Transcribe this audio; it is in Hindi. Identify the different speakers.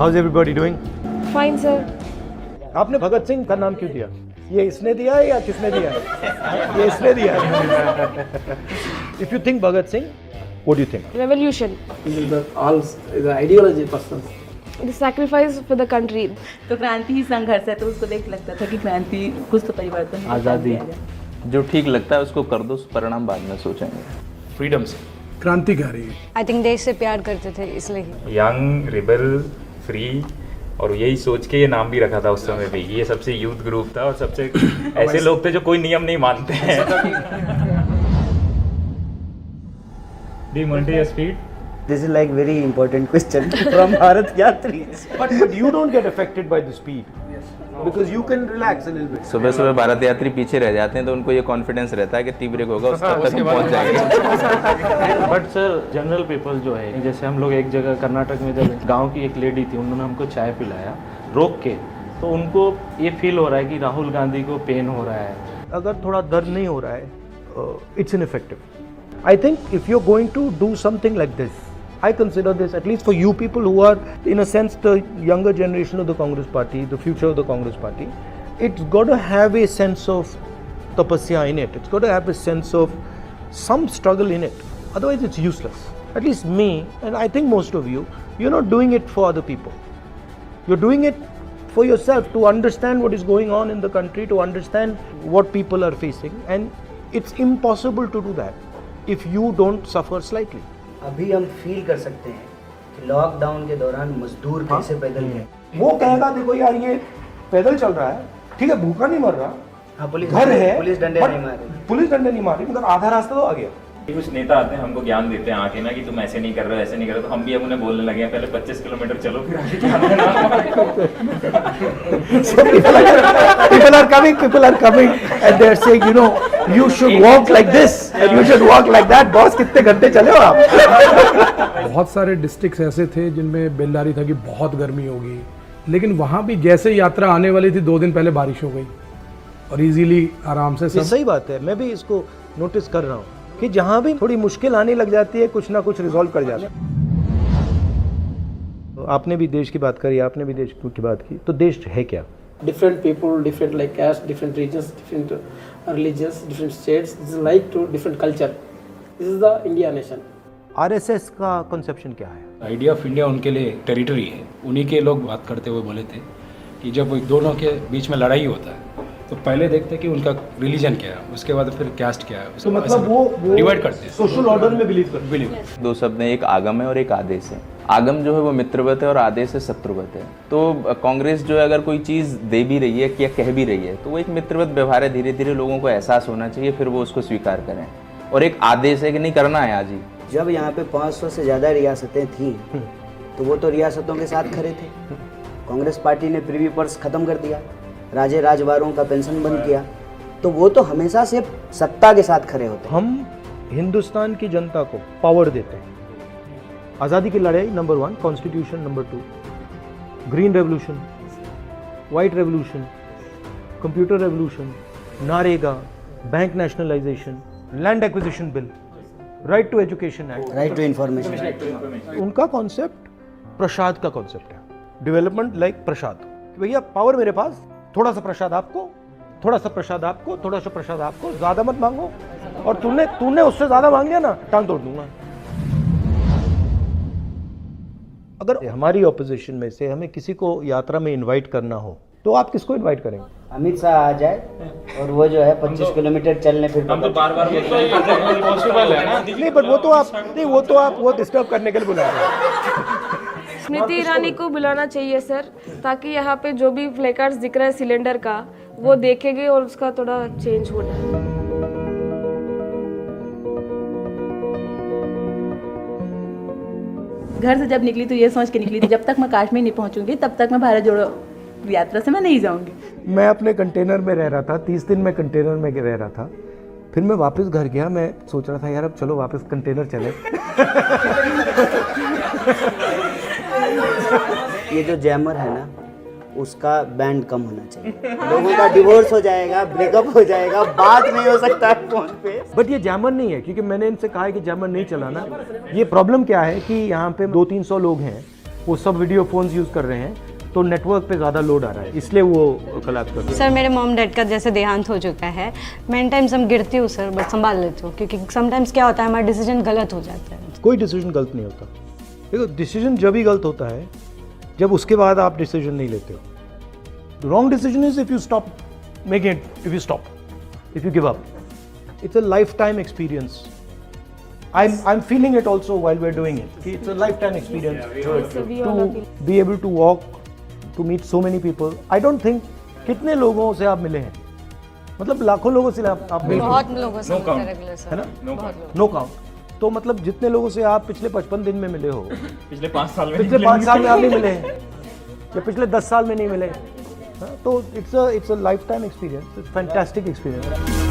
Speaker 1: How's everybody doing?
Speaker 2: Fine, sir.
Speaker 1: आपने भगत सिंह का नाम क्यों दिया? ये इसने दिया है या किसने दिया है? ये इसने दिया है. If you think Bhagat Singh, what do you think?
Speaker 2: Revolution.
Speaker 3: The ideology person.
Speaker 2: The sacrifice for the country.
Speaker 4: तो क्रांति ही संघर्ष है, तो उसको देख लगता था कि क्रांति कुछ तो परिवर्तन
Speaker 5: आज़ादी जो ठीक लगता है उसको कर दो, परिणाम बाद में सोचेंगे.
Speaker 6: फ्रीडम से
Speaker 3: क्रांतिकारी.
Speaker 7: आई थिंक देश से प्यार करते थे इसलिए.
Speaker 6: यंग रिबल फ्री, और यही सोच के ये नाम भी रखा था उस समय भी. ये सबसे यूथ ग्रुप था और सबसे ऐसे लोग थे जो कोई नियम नहीं मानते हैं. D multi speed.
Speaker 8: This is like very important question from Bharat Yatris.
Speaker 1: But you don't get affected by the speed. Because you can relax a little bit.
Speaker 5: सुबह सुबह भारत यात्री पीछे रह जाते हैं तो उनको ये कॉन्फिडेंस रहता है कि टी ब्रेक होगा उसका तक हम पहुंच जाएंगे.
Speaker 9: बट सर जनरल पीपल जो है, जैसे हम लोग एक जगह कर्नाटक में जब गांव की एक लेडी थी, उन्होंने हमको चाय पिलाया रोक के, तो उनको ये फील हो रहा है कि राहुल गांधी को पेन हो रहा है.
Speaker 1: अगर थोड़ा दर्द नहीं हो रहा है, it's ineffective. I think if you're going to do something like this, I consider this, at least for you people who are in a sense the younger generation of the Congress party, the future of the Congress party, it's got to have a sense of tapasya in it. It's got to have a sense of some struggle in it. Otherwise it's useless. At least me, and I think most of you, you're not doing it for other people. You're doing it for yourself, to understand what is going on in the country, to understand what people are facing, and it's impossible to do that if you don't suffer slightly.
Speaker 8: अभी हम फील कर सकते हैं कि लॉकडाउन के दौरान मजदूर कैसे पैदल गए.
Speaker 1: वो कहेगा देखो यार ये पैदल चल रहा है, ठीक है, भूखा नहीं मर रहा.
Speaker 8: हाँ, पुलिस
Speaker 1: घर है,
Speaker 8: पुलिस डंडे नहीं मारे.
Speaker 1: पुलिस डंडे नहीं मारे, मगर आधा रास्ता तो आ गया.
Speaker 6: कुछ नेता आते हैं हमको ज्ञान देते हैं आके ना कि तुम ऐसे नहीं कर रहे हो, ऐसे नहीं कर रहे हो, तो हम भी अब उन्हें बोलने लगे हैं पहले 25 किलोमीटर चलो फिर आगे
Speaker 1: People are coming and they are saying, you know, you should walk like this and you should walk like that. Boss कितने घंटे चले हो आप?
Speaker 3: बहुत सारे डिस्ट्रिक्ट्स ऐसे थे जिनमें बेलदारी था कि बहुत गर्मी होगी, लेकिन वहाँ भी जैसे यात्रा आने वाली थी 2 दिन पहले बारिश हो गई और इजीली आराम से
Speaker 1: ये
Speaker 3: सब.
Speaker 1: सही बात है, मैं भी इसको नोटिस कर रहा हूँ कि जहाँ भी थोड़ी मुश्किल आने लग जाती है, कुछ ना कुछ रिजॉल्व कर जाता है. आपने भी देश की बात करी, आपने भी देश की बात की, तो देश है क्या?
Speaker 3: Different people, different like caste, different regions, different religions, different states. This is like to different culture. This is the India nation.
Speaker 1: RSS का कंसेप्शन क्या है?
Speaker 10: आइडिया ऑफ इंडिया उनके लिए टेरिटरी है. उन्हीं के लोग बात करते हुए बोले थे कि जब दोनों के बीच में लड़ाई होता है तो पहले देखते हैं कि उनका रिलीजन क्या है, उसके बाद फिर कैस्ट क्या है.
Speaker 1: तो मतलब वो
Speaker 10: डिवाइड करते हैं,
Speaker 1: सोशल ऑर्डर में बिलीव करते हैं.
Speaker 5: दो शब्द हैं, एक आगम है और एक आदेश है. आगम जो है वो मित्रवत है और आदेश है शत्रुवत है. तो कांग्रेस जो है अगर कोई चीज़ दे भी रही है या कह भी रही है तो वो एक मित्रवत व्यवहार है. धीरे धीरे लोगों को एहसास होना चाहिए, फिर वो उसको स्वीकार करें. और एक आदेश है कि नहीं करना है आज ही.
Speaker 8: जब यहाँ पे 500 से ज़्यादा रियासतें थी तो वो तो रियासतों के साथ खड़े थे. कांग्रेस पार्टी ने प्रीवी पर्स खत्म कर दिया, राजे राजवारों का पेंशन बंद किया, तो वो तो हमेशा से सत्ता के साथ खड़े होते हैं.
Speaker 1: हम हिंदुस्तान की जनता को पावर देते हैं. आज़ादी की लड़ाई number 1, constitution number 2, green revolution, white revolution, computer revolution, NREGA, bank nationalisation, land acquisition bill, right to education act,
Speaker 8: right to information.
Speaker 1: उनका कॉन्सेप्ट प्रसाद का कॉन्सेप्ट है. Development like prasad. भैया पावर मेरे पास, थोड़ा सा प्रसाद आपको, थोड़ा सा प्रसाद आपको, थोड़ा सा प्रसाद आपको, ज्यादा मत मांगो, और तूने उससे ज्यादा मांग लिया ना, टांग तोड़ दूंगा. अगर हमारी ऑपोजिशन में से हमें किसी को यात्रा में इनवाइट करना हो तो आप किसको इनवाइट करेंगे?
Speaker 8: अमित शाह आ जाए और वो जो है 25 किलोमीटर चलने फिर
Speaker 6: हम तो बार बार बोलते हैं पॉसिबल है ना.
Speaker 1: नहीं, बट वो तो आप वो डिस्टर्ब करने के लिए बुला रहे हैं.
Speaker 2: स्मृति ईरानी को बुलाना चाहिए सर, ताकि यहाँ पे जो भी प्लेकार्ड्स दिख रहा है सिलेंडर का, वो देखेंगे और उसका थोड़ा चेंज होना है.
Speaker 4: घर से जब निकली तो ये सोच के निकली थी जब तक मैं काश्मीर नहीं पहुंचूंगी तब तक मैं भारत जोड़ो यात्रा से मैं नहीं जाऊंगी.
Speaker 1: मैं अपने कंटेनर में रह रहा था, 30 दिन मैं कंटेनर में रह रहा था. फिर मैं वापस घर गया, मैं सोच रहा था यार अब चलो वापस कंटेनर चले.
Speaker 8: ये जो जैमर है ना, उसका बैंड कम होना चाहिए. लोगों का डिवोर्स हो जाएगा, ब्रेकअप हो जाएगा, बात नहीं हो सकता है फोन पे.
Speaker 1: बट ये जैमर नहीं है, क्योंकि मैंने इनसे कहा है कि जैमर नहीं चलाना. ये प्रॉब्लम क्या है कि यहाँ पे 200-300 लोग हैं वो सब वीडियो फोन्स यूज़ कर रहे हैं, तो नेटवर्क पे ज़्यादा लोड आ रहा है, इसलिए वो कोलैप्स कर रहे हैं।
Speaker 7: सर मेरे मॉम डैड का जैसे देहांत हो चुका है, मैनी टाइम्स हम गिरती हूँ सर, बट संभाल लेती हूँ, क्योंकि समटाइम्स क्या होता है हमारा डिसीजन गलत हो जाता है।
Speaker 1: कोई डिसीजन गलत नहीं होता। देखो, डिसीजन जब ही गलत होता है जब उसके बाद आप डिसीजन नहीं लेते हो। Wrong decision is if you stop making it, if you stop, if you give up. It's a life time experience. I'm feeling it also while we're doing it. It's a lifetime experience to be able to walk, to meet so many people. I don't think कितने लोगों से आप मिले हैं, मतलब लाखों लोगों से आप मिले हैं।
Speaker 7: बहुत लोगों से मिलते हैं रेगुलर सर,
Speaker 1: है ना? No count. तो मतलब जितने लोगों से आप पिछले 55 दिन में मिले हो,
Speaker 6: पिछले 5 साल में
Speaker 1: पिछले 5 साल में आप नहीं मिले हैं, या पिछले 10 साल में नहीं मिले, हाँ, तो it's a life time experience, it's fantastic experience.